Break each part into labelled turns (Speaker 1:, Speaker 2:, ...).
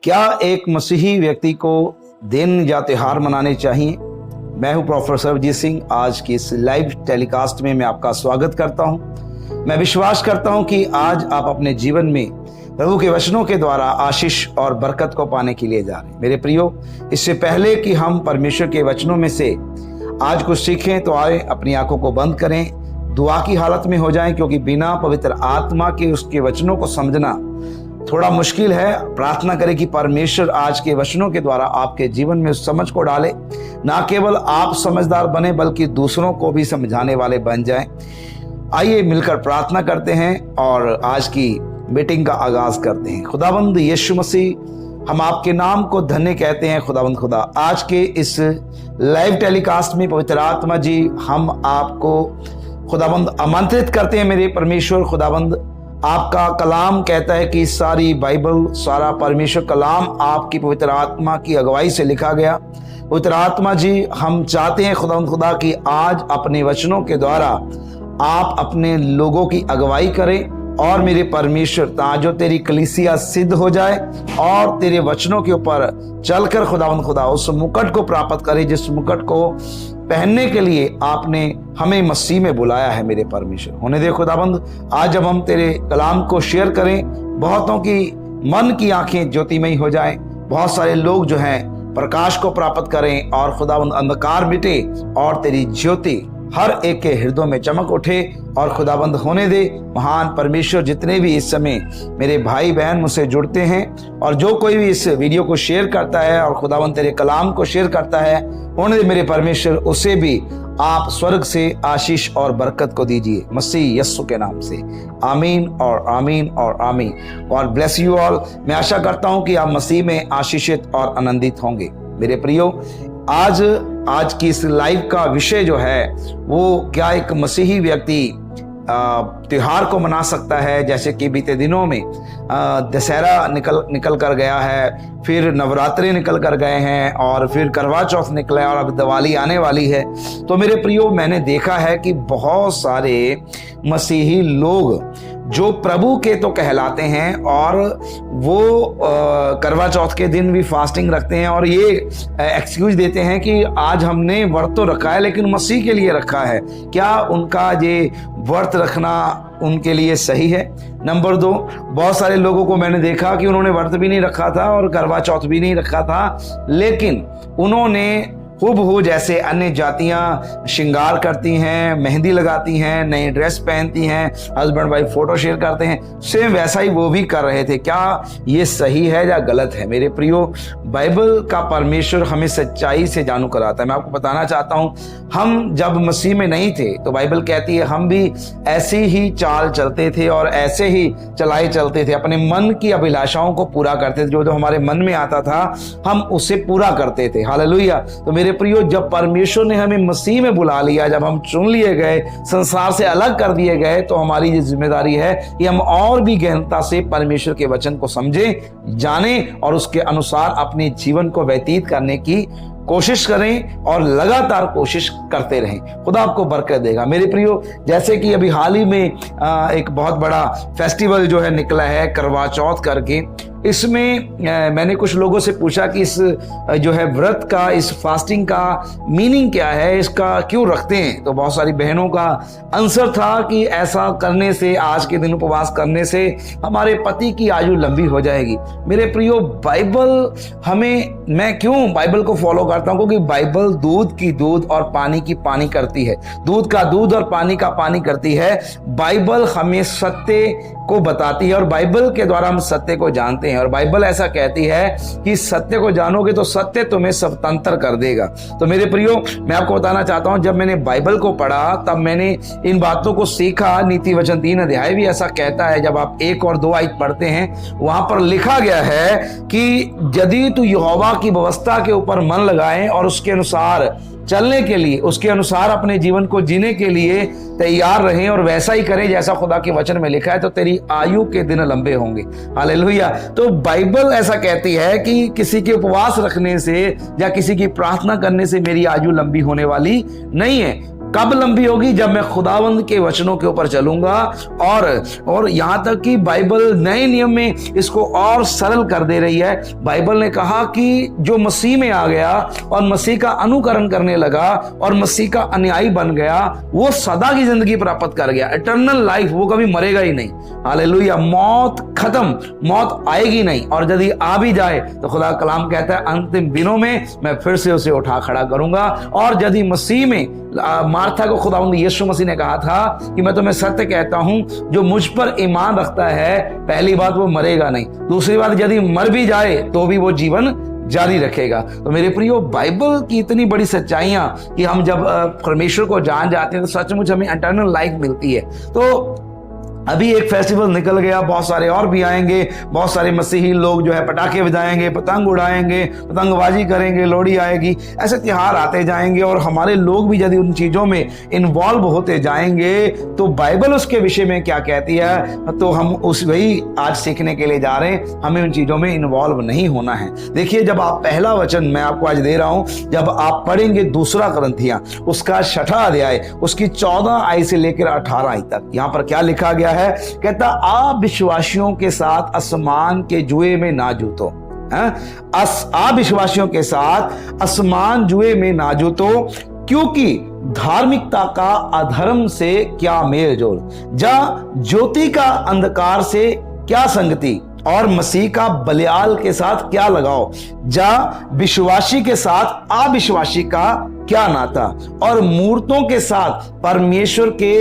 Speaker 1: क्या एक मसीही व्यक्ति को दिन या त्योहार मनाने चाहिए? मैं हूं प्रोफेसर सर्वजीत सिंह। आज की इस लाइव टेलीकास्ट में मैं आपका स्वागत करता हूं। मैं विश्वास करता हूं कि आज आप अपने जीवन में प्रभु के वचनों के द्वारा आशीष और बरकत को पाने के लिए जा रहे हैं। मेरे प्रियो, इससे पहले कि हम परमेश्वर के वचनों में से आज कुछ सीखें तो आए अपनी आंखों को बंद करें, दुआ की हालत में हो जाएं, क्योंकि बिना पवित्र आत्मा के उसके वचनों को समझना थोड़ा मुश्किल है। प्रार्थना करें कि परमेश्वर आज के वचनों के द्वारा आपके जीवन में उस समझ को डाले, ना केवल आप समझदार बने बल्कि दूसरों को भी समझाने वाले बन जाएं। आइए मिलकर प्रार्थना करते हैं और आज की मीटिंग का आगाज करते हैं। खुदावंद यीशु मसीह, हम आपके नाम को धन्य कहते हैं। खुदावंद खुदा, आज के इस लाइव टेलीकास्ट में पवित्र आत्मा जी, हम आपको खुदावंद आमंत्रित करते हैं। मेरे परमेश्वर खुदावंद, आपका कलाम कहता है कि सारी बाइबल, सारा परमेश्वर कलाम आपकी पवित्र आत्मा की अगुवाई से लिखा गया। पवित्र आत्मा जी, हम चाहते हैं खुदावंद खुदा कि आज अपने वचनों के द्वारा आप अपने लोगों की अगुवाई करें और मेरे परमेश्वर ताजो तेरी कलीसिया सिद्ध हो जाए और तेरे वचनों के ऊपर चलकर खुदावंद खुदा उस मुकुट को प्राप्त करे जिस मुकुट को पहनने के लिए आपने हमें मसीह में बुलाया है। मेरे परमेश्वर होने दे खुदाबंद, आज जब हम तेरे कलाम को शेयर करें, बहुतों की मन की आंखें ज्योतिमयी हो जाएं, बहुत सारे लोग जो हैं प्रकाश को प्राप्त करें और खुदाबंद अंधकार मिटे और तेरी ज्योति हर एक के हृदय में चमक उठे। और खुदाबंद होने दे महान परमेश्वर, जितने भी इस समय मेरे भाई बहन मुझसे जुड़ते हैं और जो कोई भी इस वीडियो को शेयर करता है और खुदाबंद तेरे कलाम को शेयर करता है, होने दे मेरे परमेश्वर उसे भी आप स्वर्ग से आशीष और बरकत को दीजिए, मसीह यस्सु के नाम से। आमीन और आमीन और आमीन। God bless you all. मैं आशा करता हूं कि आप मसीह में आशीषित और आनंदित होंगे। मेरे प्रियो, आज की इस लाइव का विषय जो है वो, क्या एक मसीही व्यक्ति त्योहार को मना सकता है? जैसे कि बीते दिनों में दशहरा निकल कर गया है, फिर नवरात्रि निकल कर गए हैं और फिर करवा चौथ निकला है और अब दिवाली आने वाली है। तो मेरे प्रियो, मैंने देखा है कि बहुत सारे मसीही लोग जो प्रभु के तो कहलाते हैं और वो करवा चौथ के दिन भी फास्टिंग रखते हैं और ये एक्सक्यूज देते हैं कि आज हमने व्रत तो रखा है लेकिन मसीह के लिए रखा है। क्या उनका ये व्रत रखना उनके लिए सही है? नंबर 2, बहुत सारे लोगों को मैंने देखा कि उन्होंने व्रत भी नहीं रखा था और करवा चौथ भी नहीं रखा था, लेकिन उन्होंने हूबहू जैसे अन्य जातियां श्रृंगार करती हैं, मेहंदी लगाती हैं, नई ड्रेस पहनती हैं, हस्बैंड वाइफ फोटो शेयर करते हैं, सेम वैसा ही वो भी कर रहे थे। क्या ये सही है या गलत है? मेरे प्रियो, बाइबल का परमेश्वर हमें सच्चाई से जानू कराता है। मैं आपको बताना चाहता हूं, हम जब मसीह में नहीं थे तो बाइबल कहती है हम भी ऐसी ही चाल चलते थे और ऐसे ही चलाए चलते थे, अपने मन की अभिलाषाओं को पूरा करते थे। जो हमारे मन में आता था हम उसे पूरा करते थे। हालेलुया। तो मेरे प्रियो, जब परमेश्वर ने हमें मसीह में बुला लिया, जब हम चुन लिए गए, संसार से अलग कर दिए गए, तो हमारी ये जिम्मेदारी है कि हम और भी गहनता से परमेश्वर के वचन को समझें, जानें और उसके अनुसार अपने जीवन को व्यतीत करने की कोशिश करें और लगातार कोशिश करते रहें। खुदा आपको बरकत देगा। मेरे प्रियो, जैसे कि अभी हाल ही में एक बहुत बड़ा फेस्टिवल जो है निकला है करवा चौथ करके, इसमें मैंने कुछ लोगों से पूछा कि इस जो है व्रत का, इस फास्टिंग का मीनिंग क्या है, इसका क्यों रखते हैं? तो बहुत सारी बहनों का आंसर था कि ऐसा करने से, आज के दिन उपवास करने से हमारे पति की आयु लंबी हो जाएगी। मेरे प्रियो, बाइबल हमें, मैं क्यों बाइबल को फॉलो करता हूं? क्योंकि बाइबल दूध की दूध और पानी की पानी करती है, दूध का दूध और पानी का पानी करती है। बाइबल हमें सत्य को बताती है और बाइबल के द्वारा हम सत्य को जानते हैं। और बाइबल ऐसा कहती है कि सत्य को जानोगे तो सत्य तुम्हें स्वतंत्र कर देगा। तो मेरे प्रियो, मैं आपको बताना चाहता हूं, जब मैंने बाइबल को पढ़ा तब मैंने इन बातों को सीखा। नीति वचन 3 अध्याय भी ऐसा कहता है, जब आप 1 और 2 आयत पढ़ते हैं, वहां पर लिखा गया है कि यदि तू यहोवा की व्यवस्था के ऊपर मन लगाए और उसके अनुसार चलने के लिए, उसके अनुसार अपने जीवन को जीने के लिए तैयार रहें और वैसा ही करें जैसा खुदा के वचन में लिखा है, तो तेरी आयु के दिन लंबे होंगे। हालेलुया। तो बाइबल ऐसा कहती है कि किसी के उपवास रखने से या किसी की प्रार्थना करने से मेरी आयु लंबी होने वाली नहीं है। कब लंबी होगी? जब मैं खुदावंद के वचनों के ऊपर चलूंगा। और यहां तक कि बाइबल नए नियम में इसको और सरल कर दे रही है। बाइबल ने कहा कि जो मसीह में आ गया और मसीह का अनुकरण करने लगा और मसीह का अनुयायी बन गया, वो सदा की जिंदगी प्राप्त कर गया, इटर्नल लाइफ, वो कभी मरेगा ही नहीं। हालेलुया। मौत खत्म, मौत आएगी नहीं, और यदि आ भी जाए तो खुदा कलाम कहता है अंतिम दिनों में मैं फिर से उसे उठा खड़ा करूंगा। और यदि मसीह में, मार्था को खुदावंद यीशु मसीह ने कहा था कि मैं तुम्हें सत्य कहता हूं, जो मुझ पर ईमान रखता है, पहली बात वो मरेगा नहीं, दूसरी बात यदि मर भी जाए तो भी वो जीवन जारी रखेगा। तो मेरे प्रियो, बाइबल की इतनी बड़ी सच्चाइयां कि हम जब परमेश्वर को जान जाते हैं तो सचमुच हमें इटर्नल लाइफ मिलती है। तो अभी एक फेस्टिवल निकल गया, बहुत सारे और भी आएंगे। बहुत सारे मसीही लोग जो है पटाखे बजाएंगे, पतंग उड़ाएंगे, पतंगबाजी करेंगे, लोहड़ी आएगी, ऐसे त्योहार आते जाएंगे। और हमारे लोग भी यदि उन चीजों में इन्वॉल्व होते जाएंगे तो बाइबल उसके विषय में क्या कहती है, तो हम वही आज सीखने के लिए जा रहे हैं। हमें उन चीजों में इन्वॉल्व नहीं होना है। देखिए, जब आप पहला वचन मैं आपको आज दे रहा हूं, जब आप पढ़ेंगे 2 कुरिन्थियां उसका 6वां अध्याय, उसकी 14 आय से लेकर 18 आय तक, यहां पर क्या लिखा गया है? कहता, आप विश्वासियों के साथ आसमान के जुए में ना जूतो। आप विश्वासियों के साथ आसमान जुए में ना जूतो, क्योंकि धार्मिकता का अधर्म से क्या मेल जोल, जा ज्योति का अंधकार से क्या संगति, और मसीह का बलियाल के साथ क्या लगाओ, जा विश्वासी के साथ अविश्वासी का क्या नाता, और मूर्तों के साथ परमेश्वर के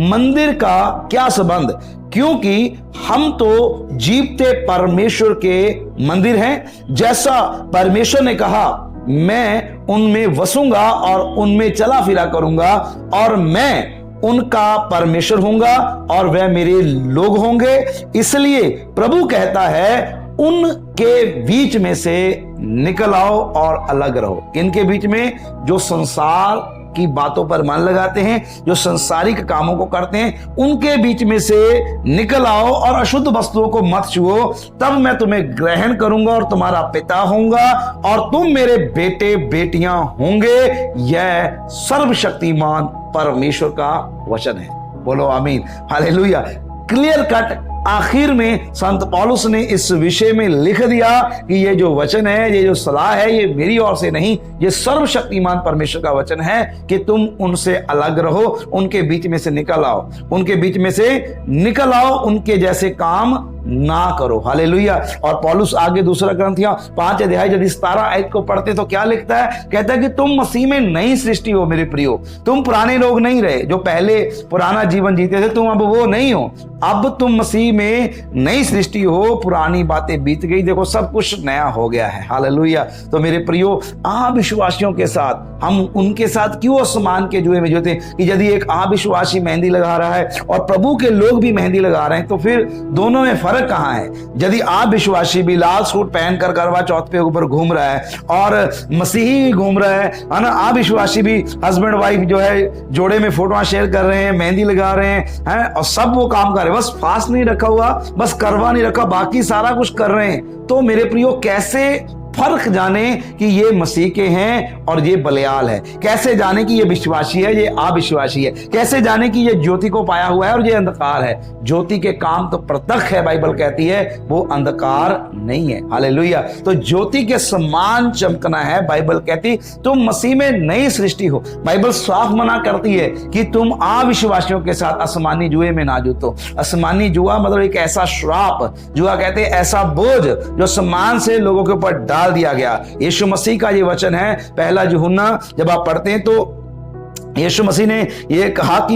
Speaker 1: मंदिर का क्या संबंध, क्योंकि हम तो जीवते परमेश्वर के मंदिर हैं। जैसा परमेश्वर ने कहा, मैं उनमें वसूंगा और उनमें चला फिरा करूंगा, और मैं उनका परमेश्वर होऊंगा और वह मेरे लोग होंगे। इसलिए प्रभु कहता है, उनके बीच में से निकल आओ और अलग रहो। किनके बीच में? जो संसार की बातों पर मन लगाते हैं, जो संसारिक कामों को करते हैं, उनके बीच में से निकल आओ और अशुद्ध वस्तुओं को मत छुओ। तब मैं तुम्हें ग्रहण करूंगा और तुम्हारा पिता होऊंगा और तुम मेरे बेटे बेटियां होंगे। यह सर्वशक्तिमान परमेश्वर का वचन है। बोलो आमीन, हालेलुया। क्लियर कट आखिर में संत पौलुस ने इस विषय में लिख दिया कि ये जो वचन है, ये जो सलाह है, ये मेरी ओर से नहीं, ये सर्वशक्तिमान परमेश्वर का वचन है कि तुम उनसे अलग रहो, उनके बीच में से निकल आओ, उनके बीच में से निकल आओ, उनके जैसे काम ना करो। हालेलुया। और पौलुस आगे 2 कुरिन्थियां 5 अध्याय यदि 17 आयत को पढ़ते तो क्या लिखता है? कहता है कि तुम मसीह में नई सृष्टि हो मेरे प्रियो। तुम पुराने लोग नहीं रहे जो पहले पुराना जीवन जीते थे, तुम अब वो नहीं हो। अब तुम मसीह में नई सृष्टि हो, पुरानी बातें बीत गई, देखो सब कुछ नया हो गया है। हालेलुया। तो मेरे प्रियो, अविश्वासियों के साथ हम उनके साथ क्यों आसमान के जुए में जोते कि यदि एक अविश्वासी मेहंदी लगा रहा है और प्रभु के लोग भी मेहंदी लगा रहे हैं, तो फिर दोनों में फर्क कहां है? यदि अविश्वासी भी लाल सूट पहनकर करवा चौथ पे ऊपर घूम रहा है और मसीही भी घूम रहा है ना, अविश्वासी भी हस्बैंड वाइफ जो है जोड़े में फोटोआं शेयर कर रहे हैं, मेहंदी लगा रहे हैं, और सब वो काम कर रहे हैं, बस फास्ट नहीं रखा हुआ, बस करवा नहीं रखा, बाकी सारा कुछ कर रहे हैं। तो मेरे प्रियो, कैसे फर्क जाने कि ये मसीह के हैं और ये बलियाल है? कैसे जाने कि ये विश्वासी है, ये अविश्वासी है? कैसे जाने कि ये ज्योति को पाया हुआ है और ये अंधकार है? ज्योति के काम तो प्रत्यक्ष है, बाइबल कहती है, वो अंधकार नहीं है। हालेलुया। तो ज्योति के समान चमकना है। बाइबल कहती तुम मसीह में नई सृष्टि हो। बाइबल साफ मना करती है कि तुम अविश्वासियों के साथ आसमानी जुए में ना जूतो। आसमानी जुआ मतलब एक ऐसा श्राप, जुआ कहते हैं ऐसा बोझ जो आसमान से लोगों के ऊपर डाल दिया गया। यीशु मसीह का ये वचन है। पहला यूहन्ना जब आप पढ़ते हैं तो यीशु मसीह ने ये कहा कि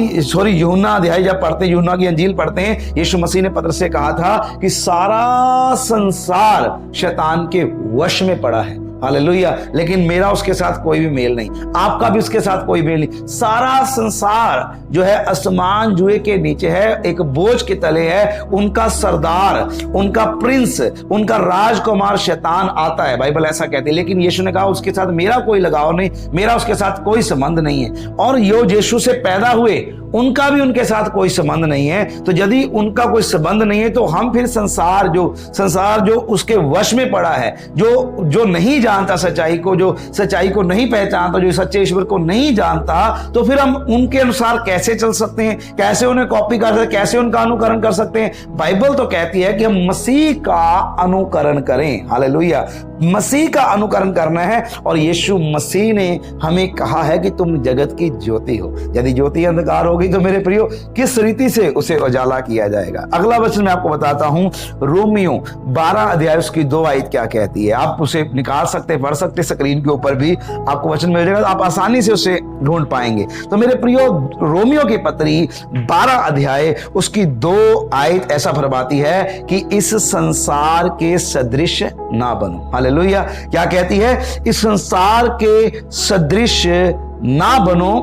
Speaker 1: यूहन्ना अध्याय जब पढ़ते, यूहन्ना की अंजील पढ़ते हैं, यीशु मसीह ने पतरस से कहा था कि सारा संसार शैतान के वश में पड़ा है। हालेलुया। लेकिन मेरा उसके साथ कोई भी मेल नहीं, आपका भी उसके साथ कोई मेल नहीं। सारा संसार जो है आसमान जुए के नीचे है, एक बोझ के तले है। उनका सरदार, उनका प्रिंस, उनका राजकुमार शैतान आता है, बाइबल ऐसा कहती है। लेकिन यीशु ने कहा उसके साथ मेरा कोई लगाव नहीं, मेरा उसके साथ कोई संबंध नहीं है। और यो यीशु से पैदा हुए उनका भी उनके साथ कोई संबंध नहीं है। तो यदि उनका कोई संबंध नहीं है तो हम फिर संसार जो उसके वश में पड़ा है, जो नहीं जान जानता सच्चाई को, जो सच्चाई को नहीं पहचानता, जो सच्चे ईश्वर को नहीं जानता, तो फिर हम उनके अनुसार कैसे चल सकते हैं, कैसे उन्हें कॉपी कर सकते हैं, कैसे उनका अनुकरण कर सकते हैं। बाइबल तो कहती है कि हम मसीह का अनुकरण करें। हालेलुया, मसीह का अनुकरण करना है। और यीशु मसीह ने हमें कहा है कि तुम जगत की ज्योति हो। यदि ज्योति अंधकार होगी तो मेरे प्रियो किस रीति से उसे उजाला किया जाएगा। अगला वचन मैं आपको बताता हूं, रोमियो 12 अध्याय उसकी 2 आयत क्या कहती है। आप उसे निकाल सकते, पढ़ सकते, स्क्रीन के ऊपर भी आपको वचन मिल जाएगा, आप आसानी से उसे ढूंढ पाएंगे। तो मेरे प्रियो, रोमियो की पत्री 12 अध्याय उसकी 2 आयत ऐसा फरमाती है कि इस संसार के सदृश ना बनो। हालेलुया, क्या कहती है? इस संसार के सदृश ना बनो,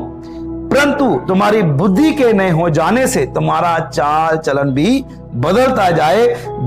Speaker 1: परंतु तुम्हारी बुद्धि के नए हो जाने से तुम्हारा चाल चलन भी बदलता जाए,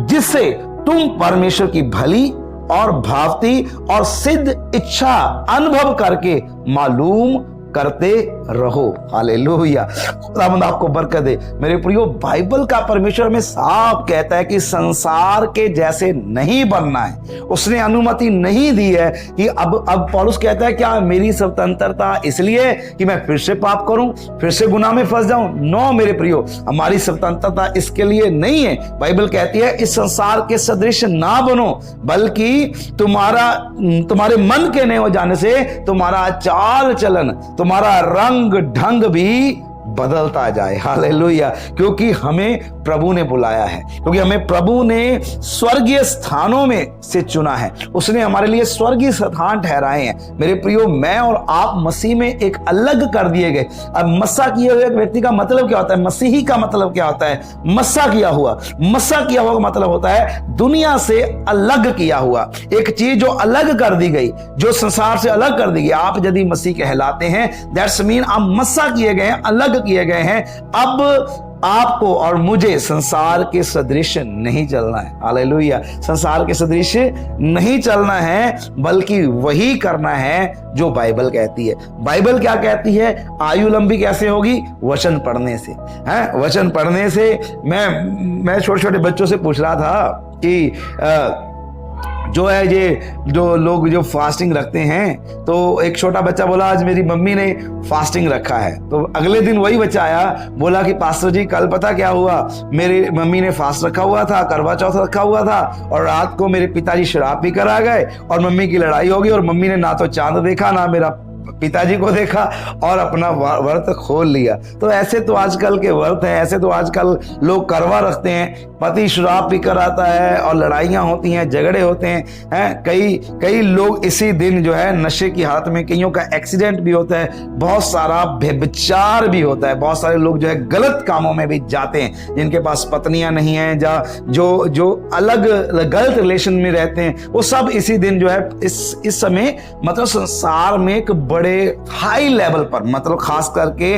Speaker 1: जिससे तुम परमेश्वर की भली और भावती और सिद्ध इच्छा अनुभव करके मालूम करते रहो। हालेलुया, खुदावंद आपको बरकत दे। मेरे प्रियो, बाइबल का परमेश्वर में साफ कहता है कि संसार के जैसे नहीं बनना है। उसने अनुमति नहीं दी है कि अब पौलुस कहता है क्या मेरी स्वतंत्रता इसलिए कि मैं फिर से पाप करूं, फिर से गुनाह में फंस जाऊं? नो मेरे प्रियो, हमारी स्वतंत्रता इसके लिए नहीं है। बाइबल कहती है इस संसार के सदृश ना बनो, बल्कि तुम्हारे मन के नहीं हो जाने से तुम्हारा चाल चलन, तुम्हारा रंग ढंग भी बदलता जाए। हालेलुया, क्योंकि हमें प्रभु ने बुलाया है, क्योंकि हमें प्रभु ने स्वर्गीय स्थानों में से चुना है। उसने हमारे लिए स्वर्गीय स्थान ठहराए हैं। मेरे प्रियो, मैं और आप मसीह में एक अलग कर दिए गए। अब मस्सा किए हुए व्यक्ति का मतलब क्या होता है? मसीही का मतलब क्या होता है? मस्सा किया हुआ का मतलब होता है दुनिया से अलग किया हुआ, एक चीज जो अलग कर दी गई, जो संसार से अलग कर दी गई। आप यदि मसीह कहलाते हैं, दैट्स मीन आप मस्सा किए गए हैं, अलग किए गए हैं। अब आपको और मुझे संसार के सदृश नहीं चलना है। हालेलुया, संसार के सदृश नहीं चलना है, बल्कि वही करना है जो बाइबल कहती है। बाइबल क्या कहती है? आयु लंबी कैसे होगी? वचन पढ़ने से। हैं, वचन पढ़ने से। मैं छोटे छोटे बच्चों से पूछ रहा था कि जो है ये जो लोग जो फास्टिंग रखते हैं, तो एक छोटा बच्चा बोला आज मेरी मम्मी ने फास्टिंग रखा है। तो अगले दिन वही बच्चा आया, बोला कि पास्टर जी कल पता क्या हुआ, मेरी मम्मी ने फास्ट रखा हुआ था, करवा चौथ रखा हुआ था, और रात को मेरे पिताजी शराब पी कर आ गए और मम्मी की लड़ाई हो गई, और मम्मी ने ना तो चांद देखा ना मेरा पिताजी को देखा और अपना व्रत खोल लिया। तो ऐसे तो आजकल के व्रत हैं, ऐसे तो आजकल लोग करवा रखते हैं। पति शराब पीकर आता है और लड़ाइयां होती हैं, झगड़े होते हैं। कई लोग इसी दिन जो है नशे की हालत में, कईयों का एक्सीडेंट भी होता है, बहुत सारा व्यभिचार भी होता है, बहुत सारे लोग जो है गलत कामों में भी जाते हैं, जिनके पास पत्नियां नहीं हैं, जो अलग गलत रिलेशन में रहते हैं, वो सब इसी दिन जो है इस समय मतलब संसार में एक बड़े हाई लेवल पर, मतलब खास करके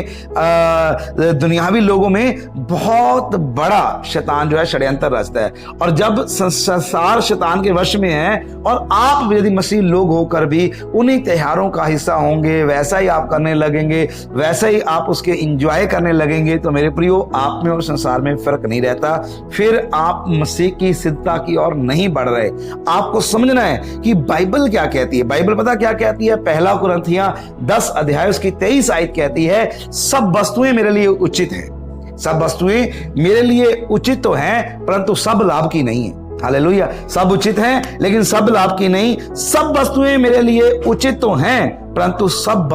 Speaker 1: दुनियावी लोगों में बहुत बड़ा शैतान जो है षड्यंत्र रचता है। और जब संसार शैतान के वश में है और आप यदि मसीह लोग होकर भी उन्हीं त्योहारों का हिस्सा होंगे, वैसा ही आप करने लगेंगे, वैसा ही आप उसके एंजॉय करने लगेंगे, तो मेरे प्रियो आप में और संसार में फर्क नहीं रहता। फिर आप मसीह की सिद्धता की ओर नहीं बढ़ रहे। आपको समझना है कि बाइबल क्या कहती है। बाइबल पता क्या कहती है? 1 कुरिन्थियों 10 अध्याय उसकी 23 आयत कहती है, सब वस्तुएं मेरे लिए उचित हैं। सब वस्तुएं मेरे लिए उचित तो हैं, परंतु सब लाभ की नहीं है। हालेलुया, सब उचित हैं लेकिन सब लाभ की नहीं। सब वस्तुएं मेरे लिए उचित तो हैं, परंतु सब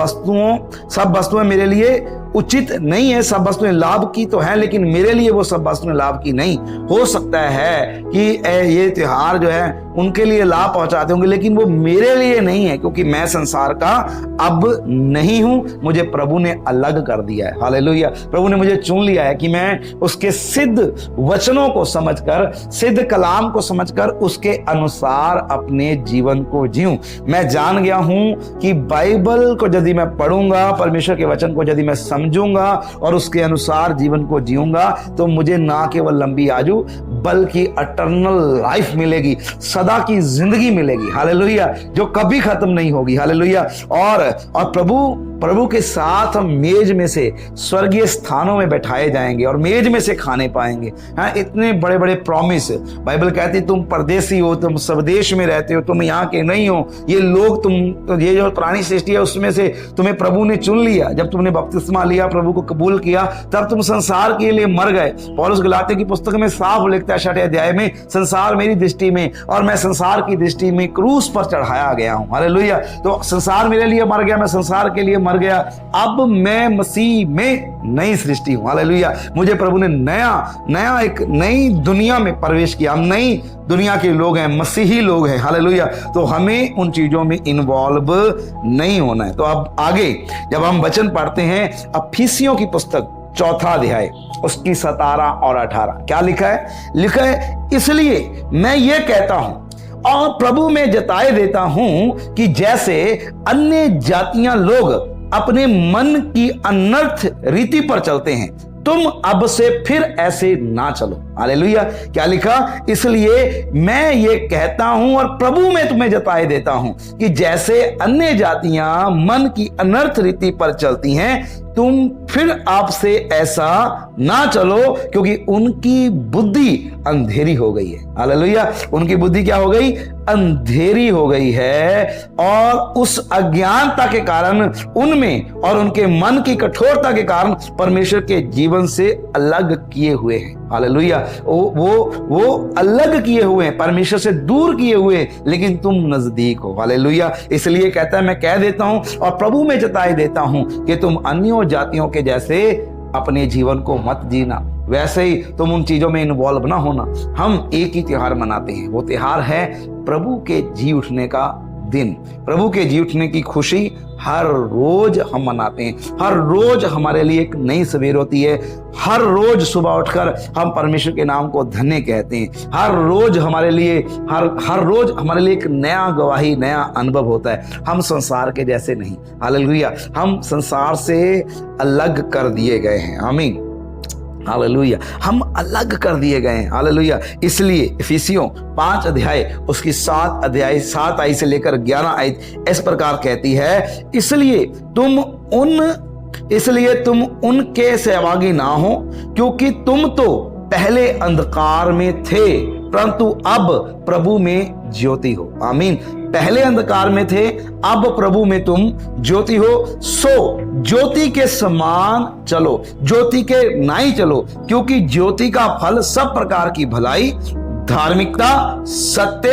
Speaker 1: वस्तुएं मेरे लिए उचित नहीं है। सब वस्तुएं लाभ की तो हैं, लेकिन मेरे लिए वो सब वस्तुएं लाभ की नहीं। हो सकता है कि ये त्योहार जो है उनके लिए लाभ पहुंचाते होंगे, लेकिन वो मेरे लिए नहीं है, क्योंकि मैं संसार का अब नहीं हूं। मुझे प्रभु ने अलग कर दिया है। हालेलुया, प्रभु ने मुझे चुन लिया है कि मैं उसके सिद्ध वचनों को समझकर, सिद्ध कलाम को समझकर उसके अनुसार अपने जीवन को जीऊं। मैं जान गया हूं कि बाइबल को यदि मैं पढ़ूंगा, परमेश्वर के वचन को यदि मैं समझूंगा और उसके अनुसार जीवन को जीऊंगा, तो मुझे ना केवल लंबी आयु बल्कि इटर्नल लाइफ मिलेगी, सदा की जिंदगी मिलेगी। हालेलुया, जो कभी खत्म नहीं होगी। हालेलुया, और प्रभु के साथ हम मेज में से स्वर्गीय स्थानों में बैठाए जाएंगे और मेज में से खाने पाएंगे। हाँ, इतने बड़े बड़े प्रॉमिस। बाइबल कहती तुम परदेसी हो, तुम स्वदेश में रहते हो, तुम यहाँ के नहीं हो, ये लोग तुम ये जो पुरानी सृष्टि है उसमें से तुम्हें प्रभु ने चुन लिया। जब तुमने बपतिस्मा लिया, प्रभु को कबूल किया, तब तुम संसार के लिए मर गए। पौलुस गलातियों की पुस्तक में साफ लिखता है 6 अध्याय में, संसार मेरी दृष्टि में और मैं संसार की दृष्टि में क्रूस पर चढ़ाया गया हूं। हालेलुया। तो संसार मेरे लिए मर गया, मैं संसार के लिए मर गया, अब मैं मसीह में नई सृष्टि हूं। हालेलुया। मुझे प्रभु ने नया एक नई दुनिया में प्रवेश किया। हम नई दुनिया के लोग हैं, मसीही लोग हैं। हालेलुया। तो हमें उन चीजों में इन्वॉल्व नहीं होना है। तो अब आगे जब हम वचन पढ़ते हैं, इफिसियों की पुस्तक 4 अध्याय उसकी 17 और 18 क्या लिखा है? लिखा है, इसलिए मैं ये कहता हूं और प्रभु में जताए देता हूं कि जैसे अन्य जातियां लोग अपने मन की अनर्थ रीति पर चलते हैं, तुम अब से फिर ऐसे ना चलो। हालेलुया। क्या लिखा? इसलिए मैं ये कहता हूं और प्रभु में तुम्हें जताए देता हूं कि जैसे अन्य जातियां मन की अनर्थ रीति पर चलती हैं, तुम फिर आपसे ऐसा ना चलो, क्योंकि उनकी बुद्धि अंधेरी हो गई है। हालेलुया। उनकी बुद्धि क्या हो गई? अंधेरी हो गई है, और उस अज्ञानता के कारण उनमें और उनके मन की कठोरता के कारण परमेश्वर के जीवन से अलग किए हुए हैं। हालेलुया। वो अलग किए हुए हैं, परमेश्वर से दूर किए हुए, लेकिन तुम नजदीक हो। हालेलुया। इसलिए कहता है, मैं कह देता हूं और प्रभु में जताए देता हूं कि तुम अन्यों जातियों के जैसे अपने जीवन को मत जीना, वैसे ही तुम उन चीजों में इन्वॉल्व ना होना। हम एक ही त्योहार मनाते हैं, वो त्योहार है प्रभु के जी उठने का दिन। प्रभु के जी उठने की खुशी हर रोज हम मनाते हैं। हर रोज हमारे लिए एक नई सवेर होती है। हर रोज सुबह उठकर हम परमेश्वर के नाम को धन्य कहते हैं। हर रोज हमारे लिए एक नया गवाही, नया अनुभव होता है। हम संसार के जैसे नहीं। हालेलुया। हम संसार से अलग कर दिए गए हैं। आमीन। हालेलुया। हम अलग कर दिए गए हैं। हालेलुया। इसलिए इफिसियों 5 अध्याय उसकी 7 आयत से लेकर 11 आयत इस प्रकार कहती है, इसलिए तुम उनके सहभागी ना हो, क्योंकि तुम तो पहले अंधकार में थे, परंतु अब प्रभु में ज्योति हो। आमीन। पहले अंधकार में थे, अब प्रभु में तुम ज्योति हो। सो ज्योति के समान चलो, ज्योति के नाई चलो, क्योंकि ज्योति का फल सब प्रकार की भलाई, धार्मिकता, सत्य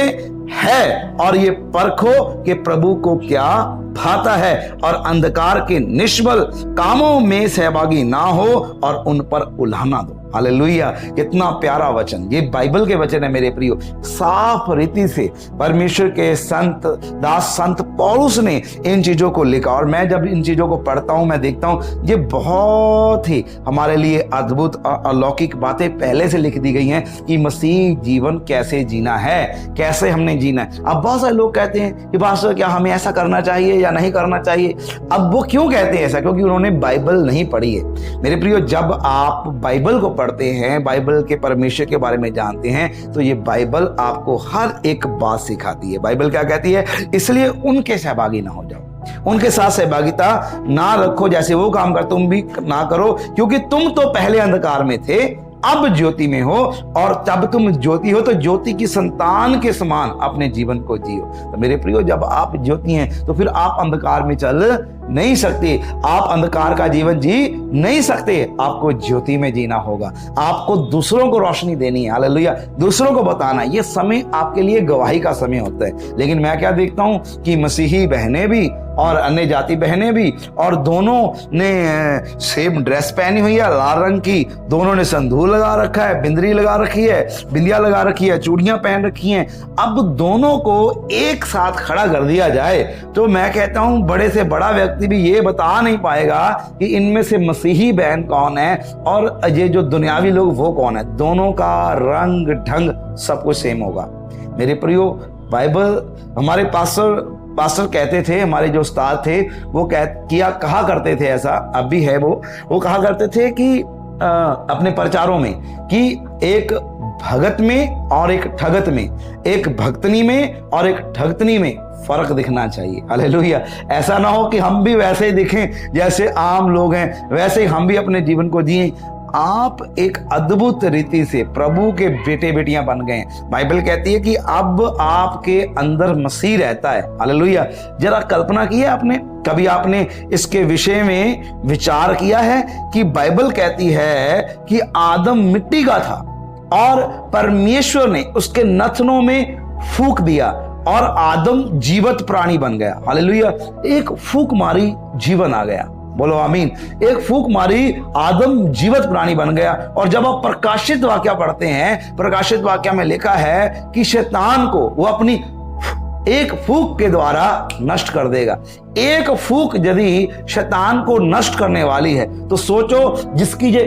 Speaker 1: है, और ये परखो कि प्रभु को क्या भाता है, और अंधकार के निष्फल कामों में सहभागी ना हो और उन पर उल्हाना दो। हालेलुया। कितना प्यारा वचन, ये बाइबल के वचन है मेरे प्रियो। साफ रीति से परमेश्वर के संत पौलुस ने इन चीजों को लिखा, और मैं जब इन चीजों को पढ़ता हूं, मैं देखता हूं ये बहुत ही हमारे लिए अद्भुत अलौकिक बातें पहले से लिख दी गई हैं कि मसीह जीवन कैसे जीना है, कैसे हमने जीना है। अब बहुत सारे लोग कहते हैं कि पास्टर क्या हमें ऐसा करना चाहिए या नहीं करना चाहिए। अब वो क्यों कहते हैं ऐसा? क्योंकि उन्होंने बाइबल नहीं पढ़ी है। मेरे प्रियो, जब आप बाइबल को पढ़ते हैं, बाइबल के परमेश्वर के बारे में जानते हैं, तो ये बाइबल आपको हर एक बात सिखाती है। बाइबल क्या कहती है? इसलिए उनके सहभागी ना हो जाओ, उनके साथ सहभागिता ना रखो, जैसे वो काम कर तुम भी ना करो, क्योंकि तुम तो पहले अंधकार में थे, अब ज्योति में हो, और जब तुम ज्योति हो तो ज्योति की संतान के समान अपने जीवन को जियो। तो मेरे प्रियो, जब आप ज्योति हैं तो फिर आप अंधकार में चल नहीं सकते, आप अंधकार का जीवन जी नहीं सकते, आपको ज्योति में जीना होगा। आपको दूसरों को रोशनी देनी है। हालेलुया। दूसरों को बताना, ये समय आपके लिए गवाही का समय होता है। लेकिन मैं क्या देखता हूं कि मसीही बहनें भी और अन्य जाति बहनें भी, और दोनों ने सेम ड्रेस पहनी हुई है लाल रंग की, दोनों ने संदूर लगा रखा है, बिंदरी लगा रखी है, बिंदिया लगा रखी है, चूड़ियां पहन रखी हैं। अब दोनों को एक साथ खड़ा कर दिया जाए तो मैं कहता हूं बड़े से बड़ा व्यक्ति भी ये बता नहीं पाएगा कि इनमें से मसीही बहन कौन है और ये जो दुनियावी लोग वो कौन है। दोनों का रंग ढंग सब कुछ सेम होगा। मेरे प्रियो, बाइबल हमारे पास्टर कहते थे, हमारे जो उस्ताद थे वो कहा करते थे, ऐसा अब भी है, वो कहा करते थे कि अपने प्रचारों में कि एक भगत में और एक ठगत में, एक भक्तनी में और एक ठगतनी में फर्क दिखना चाहिए। हालेलुया। ऐसा ना हो कि हम भी वैसे ही दिखें जैसे आम लोग हैं, वैसे ही हम भी अपने जीवन को जिए। आप एक अद्भुत रीति से प्रभु के बेटे बेटियां बन गए हैं। बाइबल कहती है कि अब आपके अंदर मसीह रहता है। हालेलुया। जरा कल्पना की है आपने, कभी आपने इसके विषय में विचार किया है कि बाइबल कहती है कि आदम मिट्टी का था और परमेश्वर ने उसके नथनों में फूंक दिया और आदम जीवित प्राणी बन गया। हालेलुया। एक फूंक मारी जीवन आ गया। बोलो आमीन। एक फूंक मारी आदम जीवित प्राणी बन गया। और जब आप प्रकाशित वाक्य पढ़ते हैं, प्रकाशित वाक्य में लिखा है कि शैतान को वो अपनी एक फूंक के द्वारा नष्ट कर देगा। एक फूंक यदि शैतान को नष्ट करने वाली है तो सोचो जिसकी ये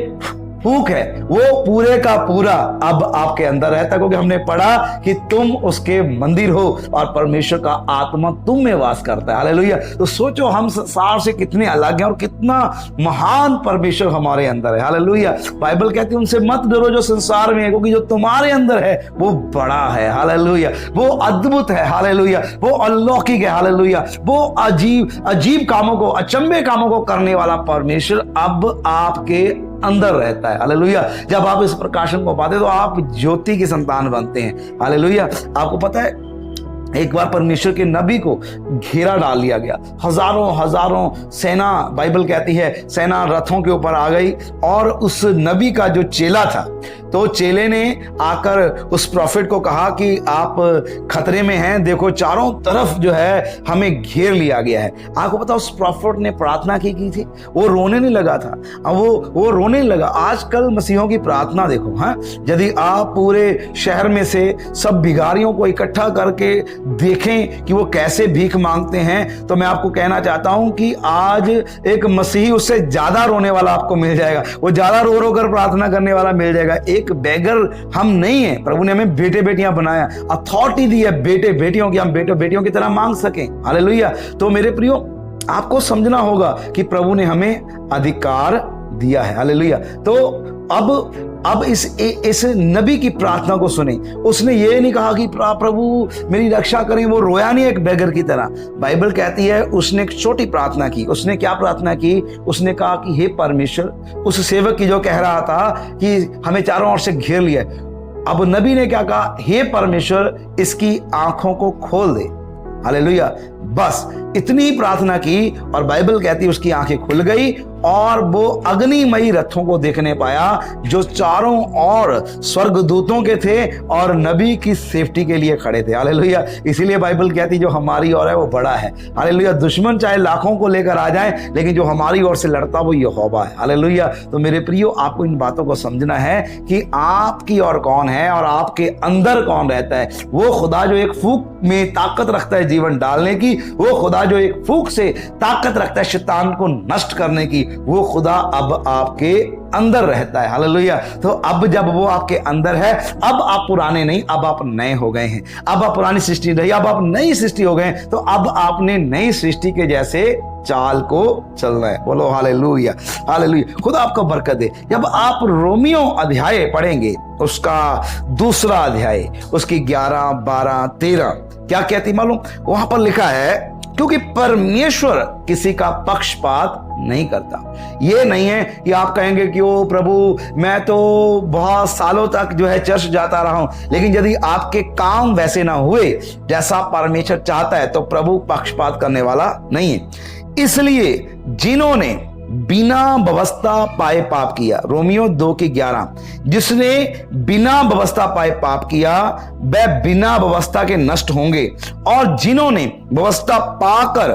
Speaker 1: फूंक है वो पूरे का पूरा अब आपके अंदर रहता है, क्योंकि हमने पढ़ा कि तुम उसके मंदिर हो और परमेश्वर का आत्मा तुम में वास करता है। हालेलुया। तो सोचो हम संसार से कितने अलग हैं और कितना महान परमेश्वर हमारे अंदर है। हालेलुया। बाइबल कहती है उनसे मत डरो जो संसार में है, क्योंकि जो तुम्हारे अंदर है वो बड़ा है। हालेलुया। वो अद्भुत है। हालेलुया। वो अलौकिक है। हालेलुया। वो अजीब कामों को, अचंभे कामों को करने वाला परमेश्वर अब आपके अंदर रहता है। हालेलुया। जब आप इस प्रकाशन को पाते तो आप ज्योति की संतान बनते हैं। हालेलुया। आपको पता है एक बार परमेश्वर के नबी को घेरा डाल लिया गया। हजारों सेना, बाइबल कहती है सेना रथों के ऊपर आ गई और उस नबी का जो चेला था, तो चेले ने आकर उस प्रॉफिट को कहा कि आप खतरे में हैं, देखो चारों तरफ जो है हमें घेर लिया गया है। आपको पता उस प्रॉफिट ने प्रार्थना की थी, वो रोने नहीं लगा था। वो रोने नहीं लगा। आजकल मसीहों की प्रार्थना देखो, हाँ, यदि आप पूरे शहर में से सब भिखारियों को इकट्ठा करके देखें कि वो कैसे भीख मांगते हैं, तो मैं आपको कहना चाहता हूं कि आज एक मसीही उससे ज्यादा रोने वाला आपको मिल जाएगा। वो ज्यादा रो रो कर प्रार्थना करने वाला मिल जाएगा। एक बेगर हम नहीं है। प्रभु ने हमें बेटे बेटियां बनाया, अथॉरिटी दी है बेटे बेटियों की, हम बेटे बेटियों की तरह मांग सकें। हालेलुया। तो मेरे प्रियो, आपको समझना होगा कि प्रभु ने हमें अधिकार दिया है। हालेलुया। तो अब इस नबी की प्रार्थना को सुने। उसने ये नहीं कहा कि प्रभु मेरी रक्षा करें, वो रोया नहीं एक बेगर की तरह। बाइबल कहती है उसने एक छोटी प्रार्थना की। उसने क्या प्रार्थना की? उसने कहा कि हे परमेश्वर, उस सेवक की जो कह रहा था कि हमें चारों ओर से घेर लिया, अब नबी ने क्या कहा? हे परमेश्वर, इसकी आंखों को खोल दे। हालेलुया। बस इतनी प्रार्थना की और बाइबल कहती है उसकी आंखें खुल गई और वो अग्निमयी रथों को देखने पाया जो चारों ओर स्वर्गदूतों के थे और नबी की सेफ्टी के लिए खड़े थे। हालेलुया। इसीलिए बाइबल कहती है जो हमारी ओर है वो बड़ा है। हालेलुया। दुश्मन चाहे लाखों को लेकर आ जाए, लेकिन जो हमारी ओर से लड़ता वो यहोवा है। हालेलुया। तो मेरे प्रियो, आपको इन बातों को समझना है कि आपकी ओर कौन है और आपके अंदर कौन रहता है। वो खुदा जो एक फूंक में ताकत रखता है जीवन डालने की, वो खुदा जो एक फूंक से ताकत रखता है शैतान को नष्ट करने की, वो खुदा अब आपके अंदर रहता है। हालेलुया। तो अब जब वो आपके अंदर है, अब आप पुराने नहीं, अब आप नए हो गए हैं। अब आप पुरानी सृष्टि नहीं, अब आप नई सृष्टि हो गए। तो अब आपने नई सृष्टि के जैसे चाल को चलना है। बोलो हालेलुया। हालेलुया। खुदा आपको बरकत दे। जब आप रोमियो अध्याय पढ़ेंगे, उसका दूसरा अध्याय, उसकी 11, 12, 13 क्या कहती मालूम? वहां पर लिखा है क्योंकि परमेश्वर किसी का पक्षपात नहीं करता। ये नहीं है कि आप कहेंगे कि ओ प्रभु, मैं तो बहुत सालों तक जो है चर्च जाता रहा हूं, लेकिन यदि आपके काम वैसे ना हुए जैसा परमेश्वर चाहता है, तो प्रभु पक्षपात करने वाला नहीं है। इसलिए जिन्होंने बिना व्यवस्था पाए पाप किया, रोमियो 2:11, जिसने बिना व्यवस्था पाए पाप किया वह बिना व्यवस्था के नष्ट होंगे, और जिन्होंने व्यवस्था पाकर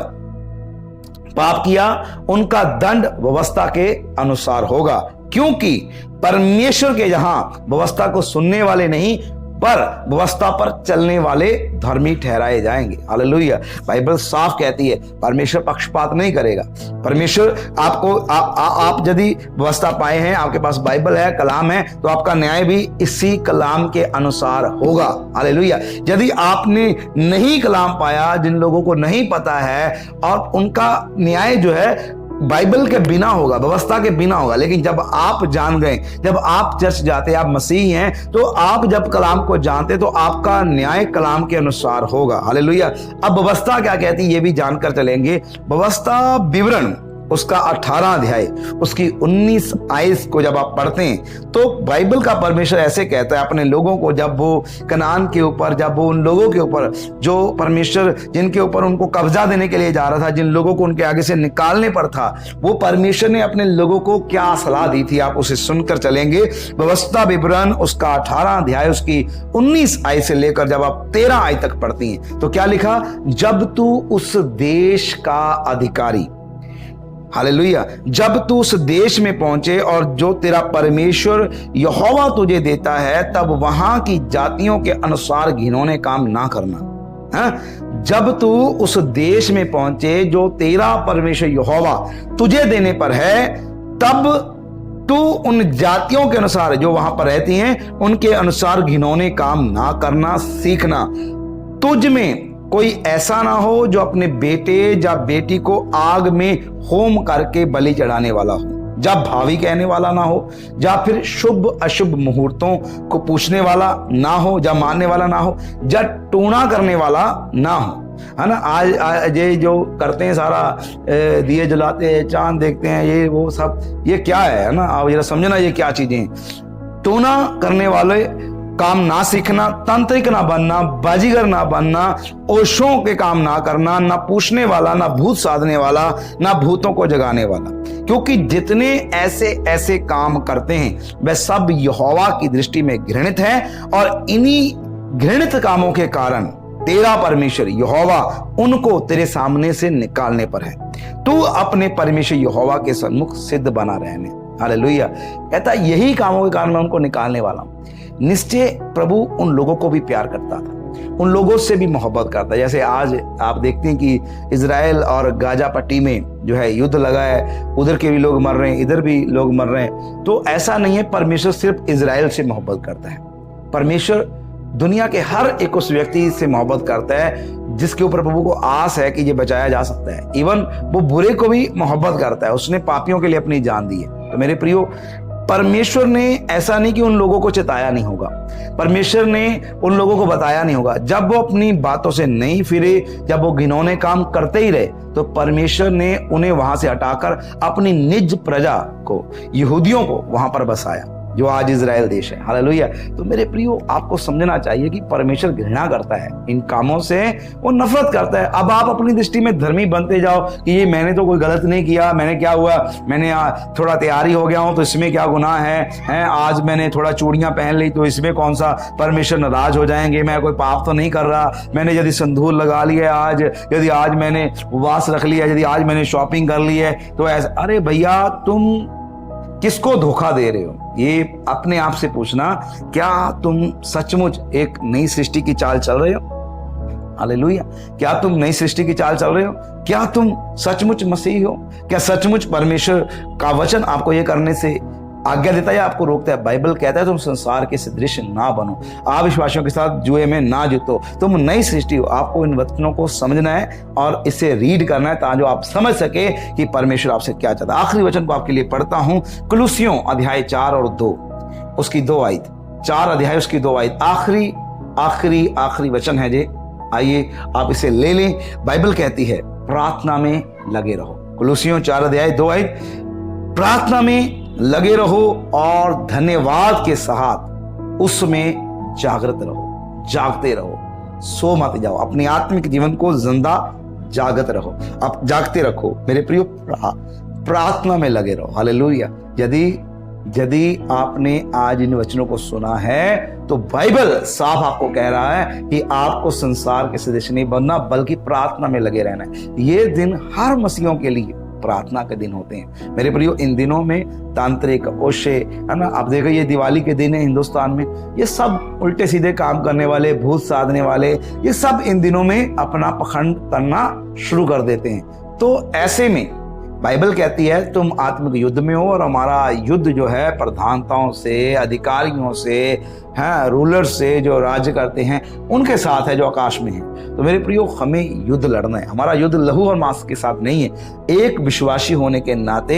Speaker 1: पाप किया उनका दंड व्यवस्था के अनुसार होगा, क्योंकि परमेश्वर के यहां व्यवस्था को सुनने वाले नहीं पर व्यवस्था पर चलने वाले धर्मी ठहराए जाएंगे। हालेलुया। बाइबल साफ कहती है परमेश्वर पक्षपात नहीं करेगा। परमेश्वर आपको आप यदि व्यवस्था पाए हैं, आपके पास बाइबल है, कलाम है, तो आपका न्याय भी इसी कलाम के अनुसार होगा। हालेलुया। यदि आपने नहीं कलाम पाया, जिन लोगों को नहीं पता है, और उनका न्याय जो है बाइबल के बिना होगा, व्यवस्था के बिना होगा। लेकिन जब आप जान गए, जब आप चर्च जाते, आप मसीही हैं, तो आप जब कलाम को जानते तो आपका न्याय कलाम के अनुसार होगा। हालेलुया। अब व्यवस्था क्या कहती है ये भी जानकर चलेंगे। व्यवस्था विवरण उसका 18 अध्याय उसकी 19 आयत को जब आप पढ़ते हैं तो बाइबल का परमेश्वर ऐसे कहता है अपने लोगों को, जब वो कनान के ऊपर, जब वो उन लोगों के ऊपर जो परमेश्वर जिनके ऊपर उनको कब्जा देने के लिए जा रहा था, जिन लोगों को उनके आगे से निकालने पर था, वो परमेश्वर ने अपने लोगों को क्या सलाह दी थी, आप उसे सुनकर चलेंगे। व्यवस्था विवरण उसका 18 अध्याय उसकी 19 आयत से लेकर जब आप 13 आयत तक पढ़ती हैं तो क्या लिखा, जब तू उस देश का अधिकारी, हालेलुया, जब तू उस देश में पहुंचे और जो तेरा परमेश्वर यहोवा तुझे देता है, तब वहां की जातियों के अनुसार घिनौने काम ना करना। जब तू उस देश में पहुंचे जो तेरा परमेश्वर यहोवा तुझे देने पर है, तब तू उन जातियों के अनुसार जो वहां पर रहती हैं उनके अनुसार घिनौने काम ना करना सीखना। तुझ में कोई ऐसा ना हो जो अपने बेटे या बेटी को आग में होम करके बलि चढ़ाने वाला हो, या भावी कहने वाला ना हो, या फिर शुभ अशुभ मुहूर्तों को पूछने वाला ना हो, या मानने वाला ना हो, या टूना करने वाला ना हो। है ना, आज ये जो करते हैं सारा दिए जलाते हैं, चांद देखते हैं, ये वो सब, ये क्या है ना, आप जरा समझना ये क्या चीजें हैं। टूना करने वाले काम ना सीखना, तांत्रिक ना बनना, बाजीगर ना बनना, ओशों के काम ना करना, ना पूछने वाला, ना भूत साधने वाला, ना भूतों को जगाने वाला, क्योंकि जितने ऐसे ऐसे काम करते हैं वह सब यहोवा की दृष्टि में घृणित है, और इन्हीं घृणित कामों के कारण तेरा परमेश्वर यहोवा उनको तेरे सामने से निकालने पर है। तू अपने परमेश्वर यहोवा के सन्मुख सिद्ध बना रहने। हालेलुया। कहता यही कामों के कारण मैं उनको निकालने वाला हूं। निश्चय प्रभु उन लोगों को भी प्यार करता था, उन लोगों से भी मोहब्बत करता है। जैसे आज आप देखते हैं कि इजराइल और गाजा पट्टी में जो है युद्ध लगा है, उधर के भी लोग मर रहे हैं, इधर भी लोग मर रहे हैं। तो ऐसा नहीं है परमेश्वर सिर्फ इजराइल से मोहब्बत करता है, परमेश्वर दुनिया के हर एक उस व्यक्ति से मोहब्बत करता है जिसके ऊपर प्रभु को आस है कि ये बचाया जा सकता है। इवन वो बुरे को भी मोहब्बत करता है, उसने पापियों के लिए अपनी जान दी है। तो मेरे प्रियो, परमेश्वर ने ऐसा नहीं कि उन लोगों को चिताया नहीं होगा, परमेश्वर ने उन लोगों को बताया नहीं होगा। जब वो अपनी बातों से नहीं फिरे, जब वो घिनौने काम करते ही रहे, तो परमेश्वर ने उन्हें वहां से हटाकर अपनी निज प्रजा को, यहूदियों को वहां पर बसाया, जो आज इजराइल देश है। हालेलुया। तो मेरे प्रियो, आपको समझना चाहिए कि परमेश्वर घृणा करता है इन कामों से, वो नफरत करता है। अब आप अपनी दृष्टि में धर्मी बनते जाओ कि ये मैंने तो कोई गलत नहीं किया, मैंने क्या हुआ, मैंने थोड़ा तैयारी हो गया हूं तो इसमें क्या गुनाह है, आज मैंने थोड़ा चूड़ियां पहन ली तो इसमें कौन सा परमेश्वर नाराज हो जाएंगे, मैं कोई पाप तो नहीं कर रहा, मैंने यदि संदूर लगा लिया आज, यदि आज मैंने उपवास रख लिया, यदि आज मैंने शॉपिंग कर ली है तो ऐसा। अरे भैया, तुम किसको धोखा दे रहे हो? ये अपने आप से पूछना, क्या तुम सचमुच एक नई सृष्टि की चाल चल रहे हो? हालेलुया। क्या तुम नई सृष्टि की चाल चल रहे हो? क्या तुम सचमुच मसीही हो? क्या सचमुच परमेश्वर का वचन आपको ये करने से आज्ञा देता है या आपको रोकता है? बाइबल कहता है तुम संसार के सदृश ना बनो, अविश्वासियों के साथ जुए में ना जीतो, तुम नई सृष्टि हो। आपको इन वचनों को समझना है और इसे रीड करना है ताकि आप समझ सके कि परमेश्वर आपसे क्या चाहता है। आखिरी वचन को आपके लिए पढ़ता हूं, कुलुसियों अध्याय 4 और 2 उसकी 2 आयत, 4 अध्याय उसकी 2 आयत, आखिरी आखिरी आखिरी वचन है जे। आइए आप इसे ले लें। बाइबल कहती है प्रार्थना में लगे रहो। कुलुसियों 4 अध्याय 2 आयत, प्रार्थना में लगे रहो और धन्यवाद के साथ उसमें जागृत रहो, जागते रहो, सो मत जाओ। अपने आत्मिक जीवन को जिंदा जागत रहो, आप जागते रखो। मेरे प्रियो, प्रार्थना में लगे रहो। हालेलुया। यदि आपने आज इन वचनों को सुना है तो बाइबल साफ आपको कह रहा है कि आपको संसार के सदस्य नहीं बनना बल्कि प्रार्थना में लगे रहना है। ये दिन हर मसीहों के लिए प्रार्थना के दिन होते हैं। मेरे प्रियो, इन दिनों में तांत्रिक, ओशे, है ना, आप देखो ये दिवाली के दिन है हिंदुस्तान में, ये सब उल्टे सीधे काम करने वाले, भूत साधने वाले, ये सब इन दिनों में अपना पखंड करना शुरू कर देते हैं। तो ऐसे में बाइबल कहती है तुम आत्मिक युद्ध में हो, और हमारा युद्ध जो है प्रधानताओं से, अधिकारियों से हैं रूलर्स से, जो राज्य करते हैं उनके साथ है जो आकाश में है। तो मेरे प्रियो, हमें युद्ध लड़ना है। हमारा युद्ध लहू और मांस के साथ नहीं है। एक विश्वासी होने के नाते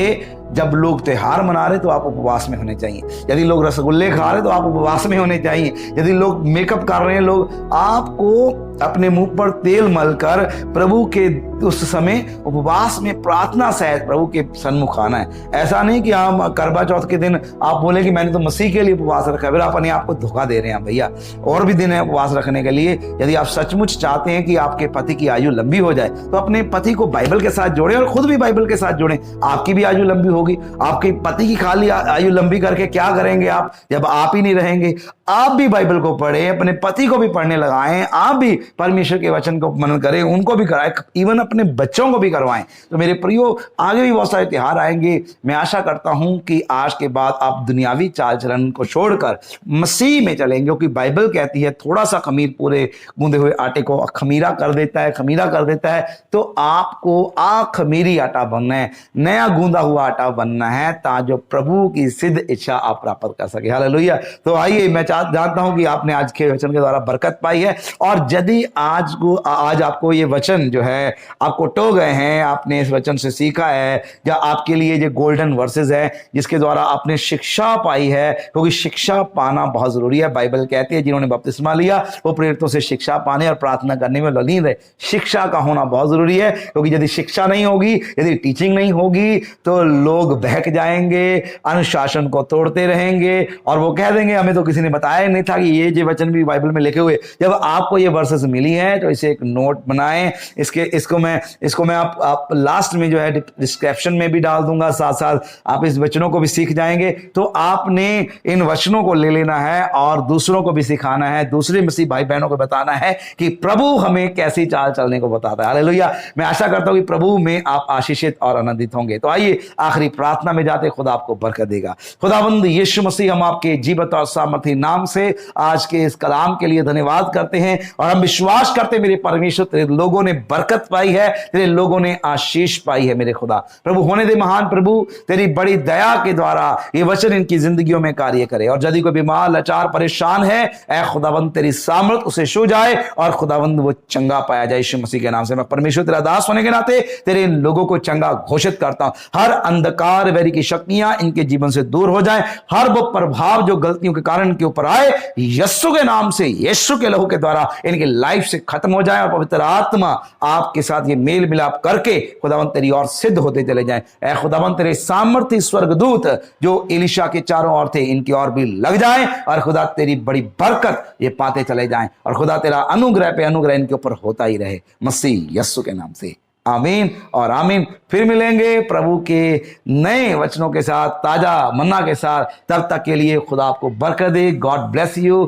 Speaker 1: जब लोग त्योहार मना रहे तो आप उपवास में होने चाहिए। यदि लोग रसगुल्ले खा रहे तो आप उपवास में होने चाहिए। यदि लोग मेकअप कर रहे हैं, लोग, आपको अपने मुंह पर तेल मलकर प्रभु के उस समय उपवास में प्रार्थना सहित प्रभु के सन्मुख आना है। ऐसा नहीं कि हम करवा चौथ के दिन आप बोले कि मैंने तो मसीह के लिए उपवास रखा, फिर आप अपने आप को धोखा दे रहे हैं भैया। और भी दिन है उपवास रखने के लिए। यदि आप सचमुच चाहते हैं कि आपके पति की आयु लंबी हो जाए तो अपने पति को बाइबल के साथ जोड़ें और खुद भी बाइबल के साथ जोड़ें। आपकी भी आयु लंबी होगी। आपके पति की खाली आयु लंबी करके क्या करेंगे आप, जब आप ही नहीं रहेंगे? आप भी बाइबल को पढ़ें, अपने पति को भी पढ़ने लगाएं, आप भी परमेश्वर के वचन को मनन करें, उनको भी कराएं, इवन अपने बच्चों को भी करवाएं। तो मेरे प्रियो, आगे भी बहुत सारे त्योहार आएंगे। मैं आशा करता हूं कि आज के बाद आप दुनियावी चाल चलन को छोड़कर मसीह में चलेंगे, क्योंकि बाइबल कहती है थोड़ा सा खमीर पूरे गूंदे हुए आटे को खमीरा कर देता है, खमीरा कर देता है। तो आपको खमीरी आटा बनना है, नया गूंदा हुआ आटा बनना है, ताकि प्रभु की सिद्ध इच्छा आप प्राप्त कर सके। हालेलुया। तो आइए, मैं जानता हूं कि आपने आज के वचन के द्वारा बरकत पाई है। और यदि आज आपको ये वचन जो है आपको टो गए हैं, आपने इस वचन से सीखा है, या आपके लिए जो गोल्डन वर्सेस है जिसके द्वारा आपने शिक्षा पाई है, क्योंकि शिक्षा पाना बहुत जरूरी है। बाइबल कहती है जिन्होंने बपतिस्मा लिया वो प्रेरितों से शिक्षा पाने और प्रार्थना करने में ललीन रहे। शिक्षा का होना बहुत जरूरी है, क्योंकि यदि शिक्षा नहीं होगी, यदि टीचिंग नहीं होगी, तो लोग बहक जाएंगे, अनुशासन को तोड़ते रहेंगे और वो कह देंगे हमें तो किसी ने बताया नहीं था कि ये जो वचन भी बाइबल में लिखे हुए। जब आपको ये वर्सेस मिली है तो इसे एक नोट बनाएं। इसको मैं आप लास्ट में जो है डिस्क्रिप्शन में भी डाल दूंगा, साथ साथ आप इस वचनों को भी सीख जाएंगे। तो आपने इन वचनों को ले लेना है और दूसरों को भी सिखाना है, दूसरे मसीह भाई बहनों को बताना है कि प्रभु हमें कैसी चाल चलने को बताता है। हालेलुया। मैं आशा करता हूं कि प्रभु में आप आशीषित और आनंदित होंगे। तो आइए आखिरी प्रार्थना में जाते, खुदा आपको बरकत देगा। खुदावंद यीशु मसीह, हम आपके जीवत और सामर्थी नाम से आज के इस कलाम के लिए धन्यवाद करते हैं और हम विश्वास करते हैं मेरे परमेश्वर, तेरे लोगों ने बरकत पाई है, तेरे लोगों ने आशीष पाई है। मेरे खुदा, प्रभु होने दे महान प्रभु, तेरी बड़ी दया के द्वारा ये वचन इनकी जिंदगियों में कार्य करे। और यदि कोई बीमार, लाचार, परेशान है, ऐ खुदावंद तेरी सामर्थ उसे छू जाए और खुदावंद वो चंगा पाया जाए। यीशु मसीह के नाम से मैं परमेश्वर तेरा दास होने के नाते तेरे इन लोगों को चंगा घोषित करता हूं। हर अंधकार वैरी की शक्तियां इनके जीवन से दूर हो जाए, हर वो प्रभाव जो गलतियों के कारण के ऊपर आए, यीशु के नाम से, यीशु के लहू के द्वारा इनकी लाइफ से खत्म हो जाए और पवित्र आत्मा आपके साथ ये मेल मिलाप करके खुदावंद तेरी ओर सिद्ध होते चले जाएं। ऐ खुदावंद तेरे सामर्थी स्वर्गदूत जो एलिशा के चारों ओर थे, इनकी ओर भी लग जाएं और खुदा तेरी बड़ी बरकत ये पाते चले जाएं और खुदा तेरा अनुग्रह पे अनुग्रह इनके ऊपर होता ही रहे, मसीह यीशु के नाम से, आमीन और आमीन। फिर मिलेंगे प्रभु के नए वचनों के साथ, ताजा मन्ना के साथ। तब तक के लिए खुदा आपको बरकत दे। God bless you.